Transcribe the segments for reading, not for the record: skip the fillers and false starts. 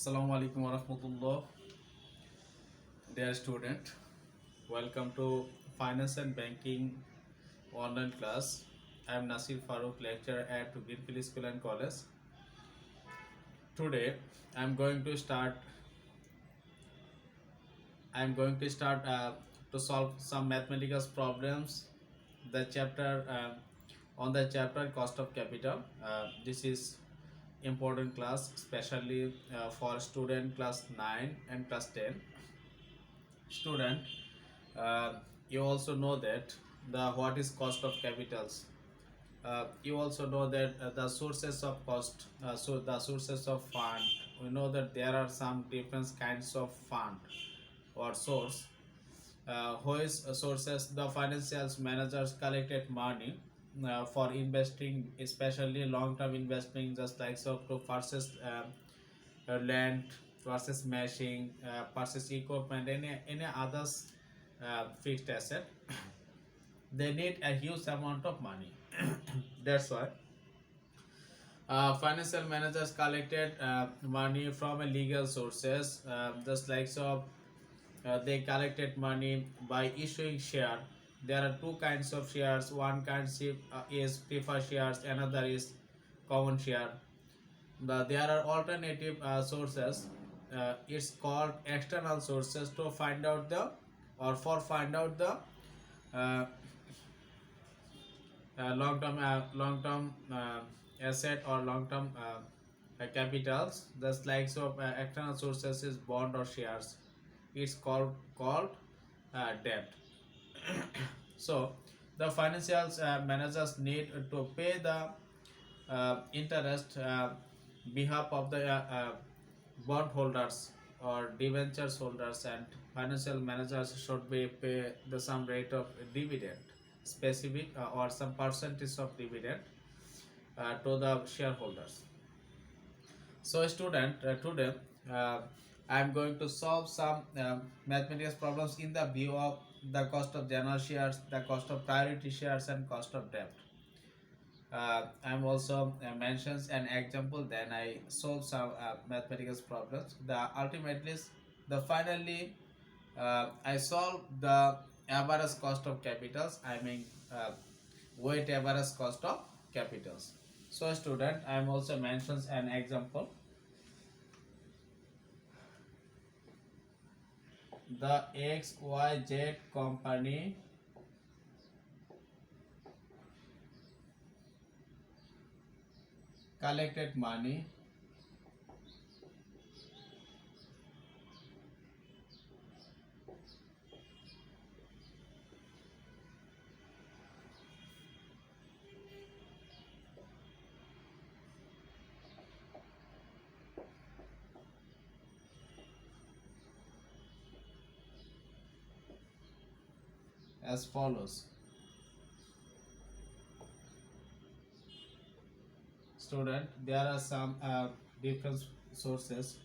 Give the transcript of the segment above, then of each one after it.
Assalamu alaikum warahmatullah. Dear student, welcome to Finance and Banking online class. I am Nasir Farooq, lecturer at Greenfield School and College. Today, I am going to start. I am going to start to solve some mathematical problems. The chapter on the chapter cost of capital. This is important class, especially for student class 9 and class 10. Student, uh, you also know that the what is cost of capitals. You also know that the sources of cost, so the sources of fund. We know that there are some different kinds of fund or source. Which sources the financial managers collected money for investing, especially long-term investing, just like so to purchase land, purchase machine, purchase equipment, any others fixed asset. They need a huge amount of money. That's why financial managers collected money from a legal sources, just like so they collected money by issuing share. There are two kinds of shares. One kind is preferred shares, another is common share. There are alternative sources. It's called external sources to find out the or for find out the uh, long term asset or long term capitals. Just like so external sources is bond or shares. It's called debt. So the financial managers need to pay the interest behalf of the bondholders or debentures holders, and financial managers should be pay the some rate of dividend specific or some percentage of dividend to the shareholders. So student, today uh, I am going to solve some mathematics problems in the view of the cost of general shares, the cost of priority shares, and cost of debt. I'm also mentions an example. Then I solve some mathematical problems. The finally I solve the average cost of capitals. I mean weight average cost of capitals. So student, I am also mentions an example. The XYZ company collected money as follows. Student, there are some different sources.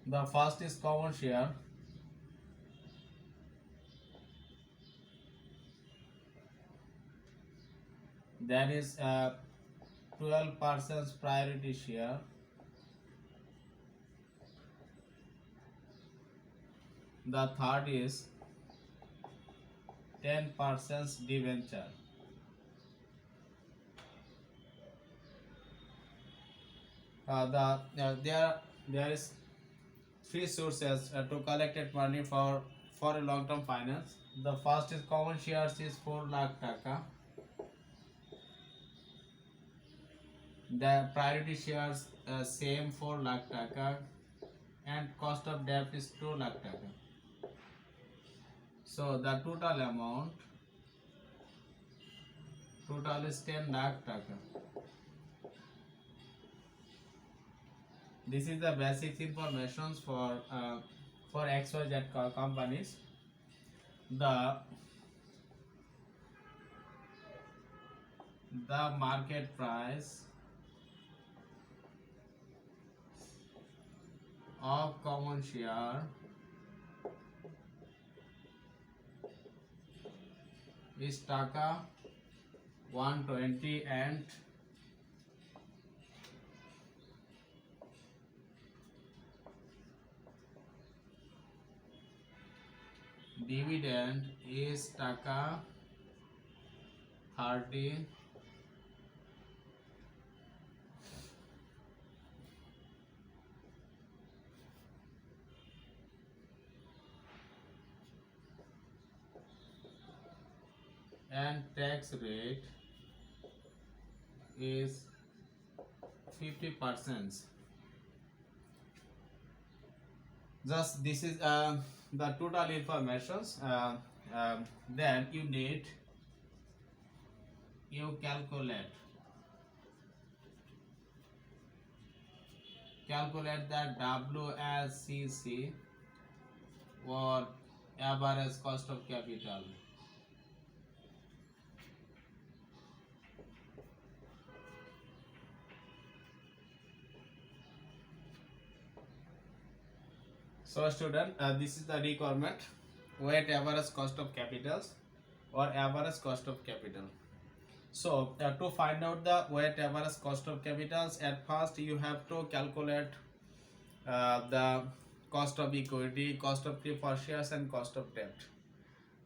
The first is common share. Then is 12% priority share. The third is 10% debenture. There is three sources to collected money for a long term finance. The first is common shares is 4 lakh taka. The priority shares same 4 lakh taka, and cost of debt is 2 lakh taka. So the total is 10 lakh taka. This is the basic information for XYZ companies. The market price of common share is taka 120 and dividend is taka 30 and tax rate is 50%. Just this is the total informations. Then you calculate the WSCC or average cost of capital. So student, this is the requirement, weight average cost of capitals or average cost of capital. So to find out the weight average cost of capitals, at first you have to calculate the cost of equity, cost of preferred shares and cost of debt.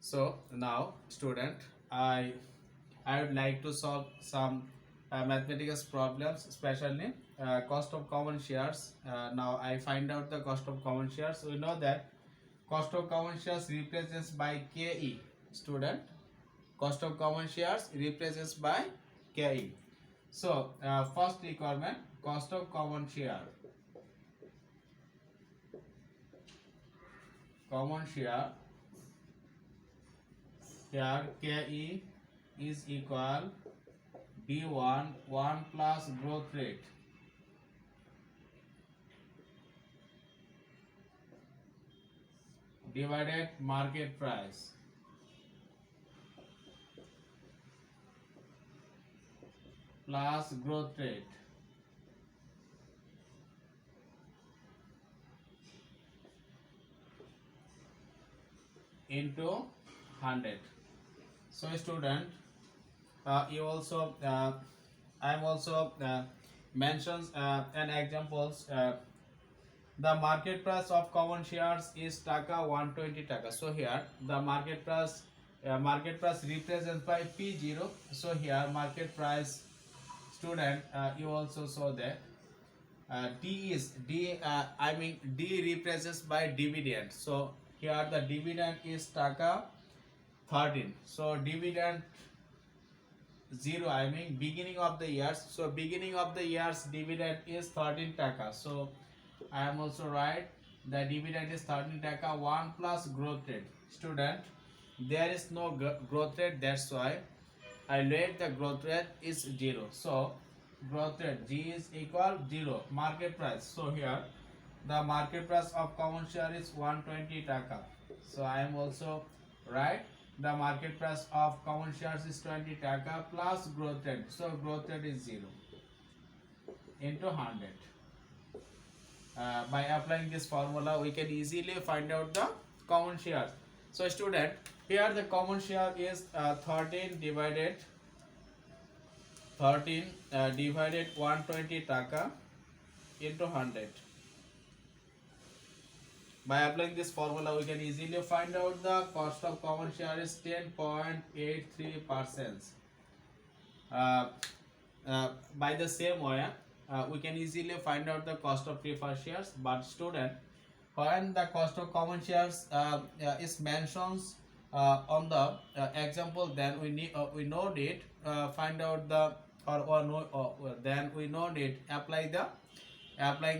So now student, I would like to solve some mathematical problems, especially cost of common shares. Now I find out the cost of common shares. We know that cost of common shares represents by KE. Student, cost of common shares represents by KE. So first requirement, cost of common share. Common share here KE is equal D1 1 plus growth rate divided market price plus growth rate into 100. So student, you also I'm also mentions an examples. The market price of common shares is taka 120 taka. So here the market price represents by P0. So here market price, student, you also saw that D represents by dividend. So here the dividend is taka 13. So dividend 0, beginning of the years. So beginning of the years dividend is 13 taka. So I am also right, the dividend is 13 taka 1 plus growth rate. Student, there is no growth rate, that's why I let the growth rate is 0. So growth rate G is equal 0. Market price, so here the market price of common share is 120 taka. So I am also right, the market price of common shares is 20 taka plus growth rate. So growth rate is 0 into 100. By applying this formula, we can easily find out the common shares. So student, here the common share is 13 divided 120 taka into 100. By applying this formula, we can easily find out the cost of common share is 10.83%. By the same way, we can easily find out the cost of preferred shares. But student, when the cost of common shares is mentioned on the example, then we know it find out the then we know it applying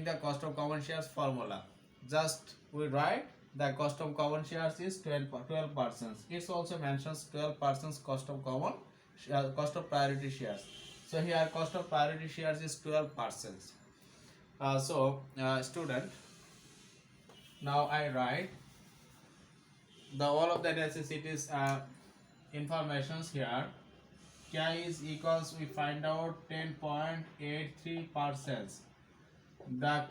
the cost of common shares formula. Just we write the cost of common shares is 12%. It also mentions 12% cost of cost of priority shares. So here cost of priority shares is 12%. Student, now I write the all of the necessities informations here. K is equals, we find out 10.83%. The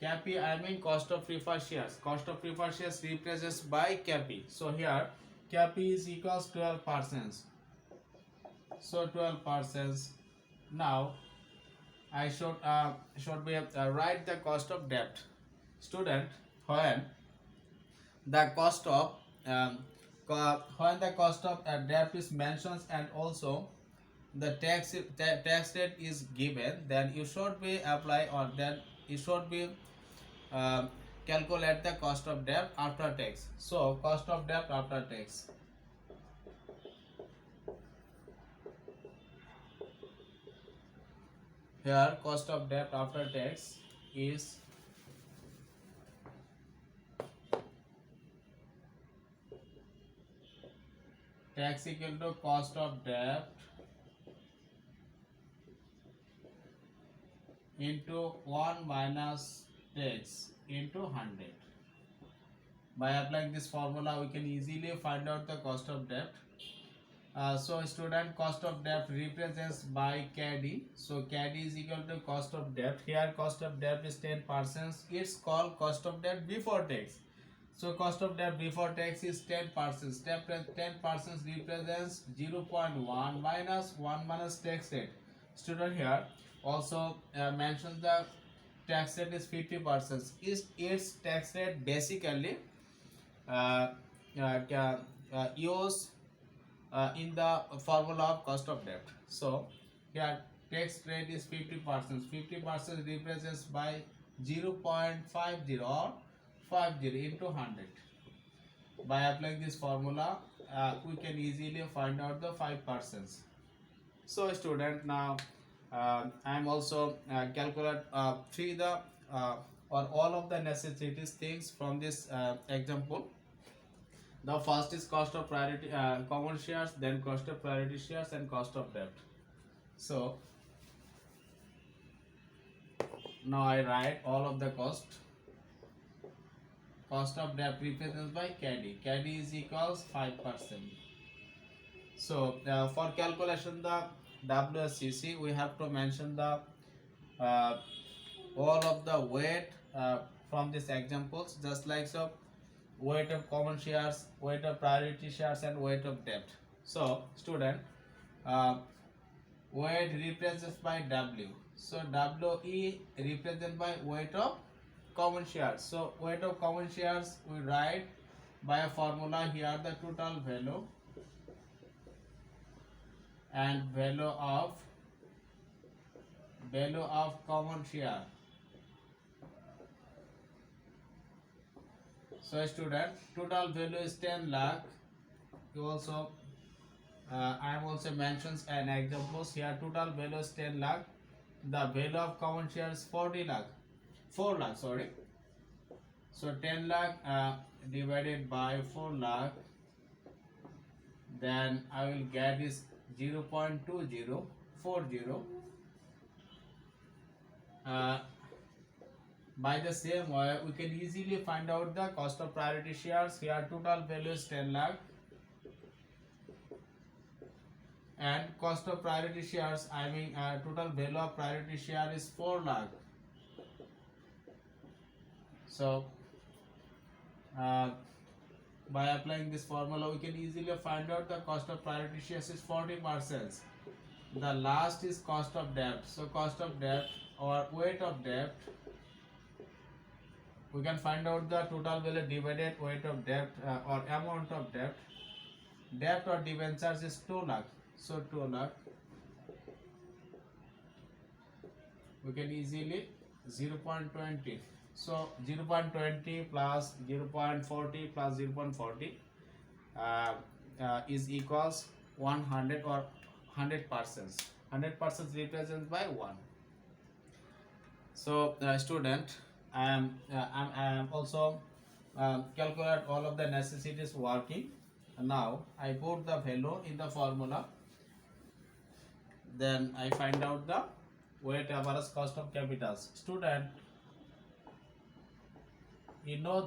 CAPE, I mean cost of preferred shares. Cost of preferred shares replaced by CAPE. So here CAPE is equals 12%. So 12%. Now I should be write the cost of debt. Student, when the cost of when the cost of debt is mentioned and also the tax rate is given, then you should be apply, or then you should be um, calculate the cost of debt after tax. So cost of debt after tax. Here cost of debt after tax is tax equal to cost of debt into 1 minus tax into 100. By applying this formula, we can easily find out the cost of debt. So student, cost of debt represents by CAD. So CAD is equal to cost of debt. Here cost of debt is 10%. It's called cost of debt before tax. So cost of debt before tax is 10%. 10% represents 0.1 minus 1 minus tax rate. Student, here also mentions the tax rate is 50%. Its tax rate basically uh, use in the formula of cost of debt. So here tax rate is 50%. 50% represents by 0.50 or 50 into 100. By applying this formula, we can easily find out the 5%. So student, now I am also calculate three the or all of the necessities things from this example. The first is cost of priority common shares, then cost of priority shares, and cost of debt. So now I write all of the cost. Cost of debt represented by CAD. CAD is equals 5%. So for calculation the WSCC, we have to mention the uh, all of the weight from these examples, just like so weight of common shares, weight of priority shares, and weight of debt. So student, uh, weight represented by W. So WE represented by weight of common shares. So weight of common shares we write by a formula here, the total value and value of common share. So student, total value is 10 lakh. You also I am also mentions an examples here. Total value is 10 lakh. The value of common shares 40 lakh. 4 lakh, sorry. So 10 lakh divided by 4 lakh, then I will get is 0.2040. By the same way, we can easily find out the cost of priority shares. Here total value is 10 lakh. And cost of priority shares, I mean total value of priority share is 4 lakh. So by applying this formula, we can easily find out the cost of priority shares is 40%. The last is cost of debt. So cost of debt or weight of debt, we can find out the total value divided weight of debt or amount of debt. Debt or debentures is 2 lakh. So 2 lakh. We can easily 0.20. So 0.20 plus 0.40 plus 0.40 is equals 100 or 100%. 100% represented by 1. So student, I am also calculate all of the necessities working. Now I put the value in the formula. Then I find out the weighted average cost of capitals. Student, we know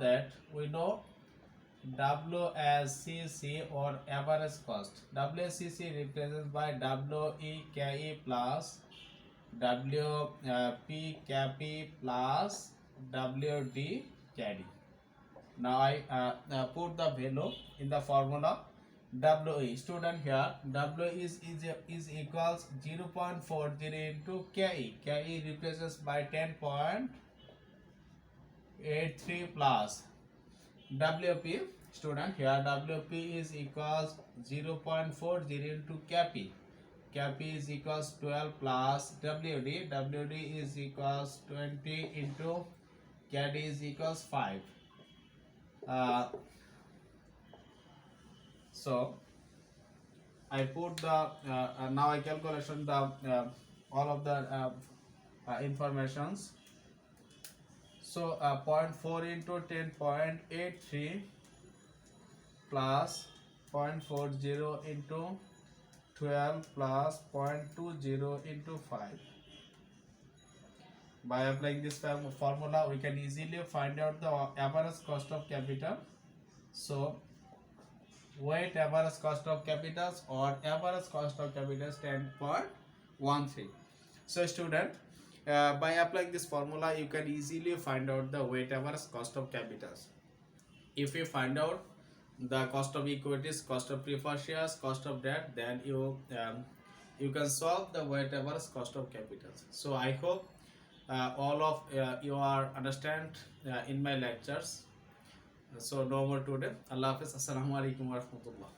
WSCC or average cost. WSCC represented by WEKE plus WPKP plus WD carry. Now I put the value in the formula. WE student here, WE is equals 0.40 into KE. KE replaces by 10.83 plus WP student here, WP is equals 0.40 into KP. KP is equals 12 plus WD. WD is equals 20 into KD is equals 5. So I put the now I calculation the all of the informations. So 0.4 into 10.83 plus 0.40 into 12 plus 0.20 into 5. By applying this formula, we can easily find out the average cost of capital. So weight average cost of capitals or average cost of capitals 10.13. So student, by applying this formula, you can easily find out the weight average cost of capitals. If you find out the cost of equities, cost of preferred shares, cost of debt, then you can solve the weight average cost of capitals. So I hope all of you are understand in my lectures. So no more today. Allah Hafiz. Assalamu alaikum wa rahmatullah.